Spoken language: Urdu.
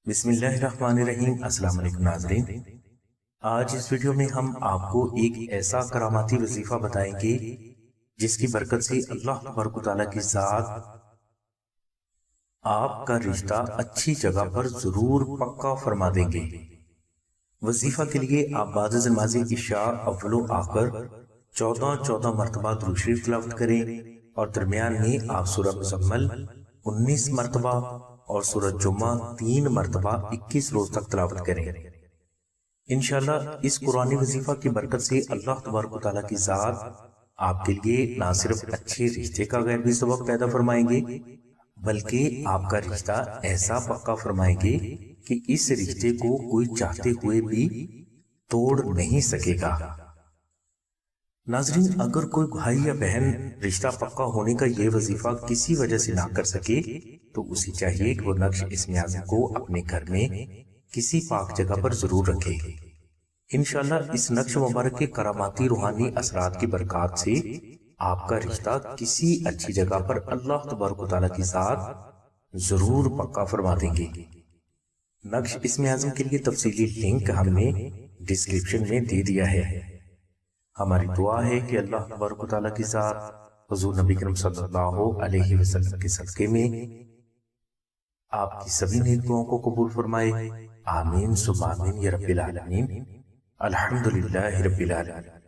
بسم اللہ الرحمن الرحیم۔ السلام علیکم ناظرین، آج اس ویڈیو میں ہم آپ کو ایک ایسا کراماتی وظیفہ بتائیں گے جس کی برکت سے اللہ تبارک و تعالیٰ کی ذات آپ کا رشتہ اچھی جگہ پر ضرور پکا فرما دیں گے۔ وظیفہ کے لیے آپ بعد از نماز عشاء اول و آخر 14 مرتبہ درود شریف تلاوت کریں اور درمیان میں آپ سورہ مزمل 19 مرتبہ اور سورہ جمعہ 3 مرتبہ 21 روز تک تلاوت کریں۔ انشاءاللہ اس قرآنی وظیفہ کی برکت سے اللہ تبارک و تعالیٰ کی ذات آپ کے لیے نہ صرف اچھے رشتے کا غیر بھی سبب پیدا فرمائیں گے بلکہ آپ کا رشتہ ایسا پکا فرمائیں گے کہ اس رشتے کو کوئی چاہتے ہوئے بھی توڑ نہیں سکے گا۔ ناظرین، اگر کوئی بھائی یا بہن رشتہ پکا ہونے کا یہ وظیفہ کسی وجہ سے نہ کر سکے تو اسے چاہیے کہ وہ نقش اسم اعظم کو اپنے گھر میں کسی پاک جگہ پر ضرور رکھے۔ انشاءاللہ اس نقش مبارک کے کراماتی روحانی اثرات کی برکات سے آپ کا رشتہ کسی اچھی جگہ پر اللہ تبارک و تعالیٰ کی ذات ضرور پکا فرما دیں گے۔ نقش اسم اعظم کے لیے تفصیلی لنک ہم نے ڈسکرپشن میں دے دیا ہے۔ ہماری دعا ہے کہ اللہ تبارک و تعالیٰ کی ذات حضور نبی کریم صلی اللہ علیہ وسلم کے صدقے میں آپ کی سبھی نیک دعاؤں کو قبول فرمائے۔ آمین ثم آمین یا رب العالمین۔ الحمدللہ رب العالمین۔